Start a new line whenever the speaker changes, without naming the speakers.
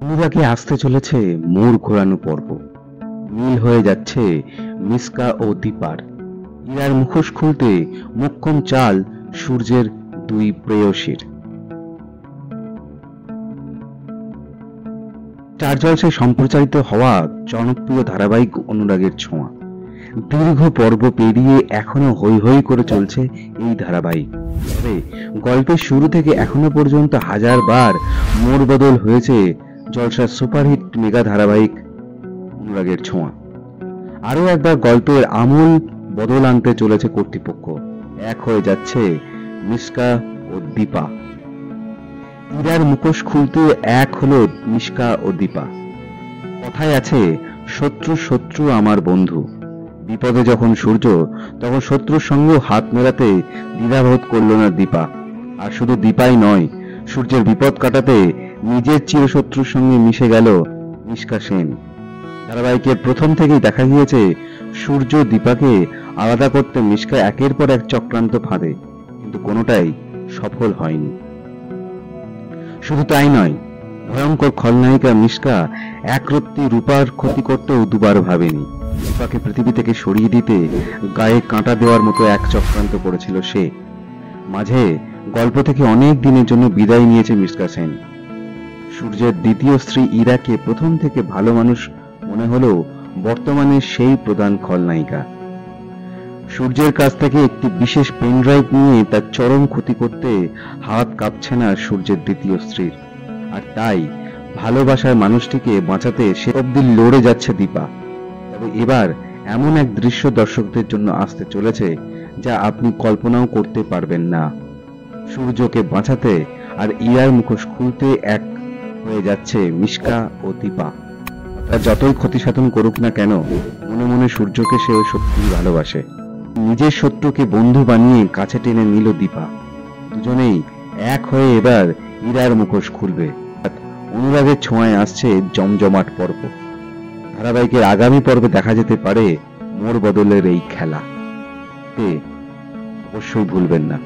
অনুরাগে আসতে চলেছে মোড় ঘোরানো পর্ব। মিল হয়ে যাচ্ছে মিস্কা ও দীপার। ইরার মুখোশ খুলতে মোক্ষম চাল সূর্যের দুই প্রেয়সীর। স্টার জলসায় সম্প্রচারিত হওয়া জনপ্রিয় ধারাবাহিক অনুরাগের ছোঁয়া। দীর্ঘ পর্ব পেরিয়ে এখনো হৈ হৈ করে চলছে এই ধারাবাহিক। তবে গল্পের শুরু থেকে এখনো পর্যন্ত হাজারবার মোড় বদল হয়েছে জলসার সুপারহিট মেগা ধারাবাহিক অনুরাগের ছোঁয়া। আরো একবার গল্পের আমূল বদল আনতে চলেছে কর্তৃপক্ষ। এক হয়ে যাচ্ছে মিস্কা ও দীপা। ইরার মুখোশ খুলতে এক হলো মিস্কা ও দীপা। কথায় আছে, শত্রু শত্রু আমার বন্ধু। বিপদে যখন সূর্য, তখন শত্রুর সঙ্গেও হাত মেলাতে দ্বিধাবোধ করল না দীপা। আর শুধু দীপাই নয়, সূর্যের বিপদ কাটাতে নিজের চিরশত্রুর সঙ্গে মিশে গেল মিস্কা সেন। ধারাবাহিকের প্রথম থেকেই দেখা গিয়েছে সূর্য দীপাকে আলাদা করতে মিস্কা একের পর এক চক্রান্ত ফাঁদে, কিন্তু কোনোটাই সফল হয়নি। শুধু তাই নয়, ভয়ঙ্কর খলনায়িকা মিস্কা একরত্তি রূপার ক্ষতি করতেও দুবার ভাবেনি। রূপাকে পৃথিবী থেকে সরিয়ে দিতে গায়ে কাঁটা দেওয়ার মতো এক চক্রান্ত করেছিল সে। মাঝে গল্প থেকে অনেক দিনের জন্য বিদায় নিয়েছে মিস্কা সেন। সূর্যের দ্বিতীয় স্ত্রী ইরাকে প্রথম থেকে ভালো মানুষ মনে হলেও বর্তমানে সেই প্রধান খলনায়িকা। সূর্যের কাছ থেকে একটি বিশেষ পেনড্রাইভ নিয়ে তার চরম ক্ষতি করতে হাত কাঁপছে না সূর্যের দ্বিতীয় স্ত্রীর। আর তাই ভালোবাসার মানুষটিকে বাঁচাতে সে অব্দি লড়ে যাচ্ছে দীপা। তবে এবার এমন এক দৃশ্য দর্শকদের জন্য আসতে চলেছে যা আপনি কল্পনাও করতে পারবেন না। সূর্যকে বাঁচাতে আর ইরার মুখোশ খুলতে এক হয়ে যাচ্ছে মিস্কা ও দীপা। তার যতই ক্ষতি সাধন করুক না কেন, মনে মনে সূর্যকে সে সত্যিই ভালোবাসে। নিজের শত্রুকে বন্ধু বানিয়ে কাছে টেনে নিল দীপা। দুজনেই এক হয়ে এবার ইরার মুখোশ খুলবে। অনুরাগের ছোঁয়ায় আসছে জমজমাট পর্ব। ধারাবাহিকের আগামী পর্বে দেখা যেতে পারে মোড় বদলের এই খেলা। অবশ্যই ভুলবেন না।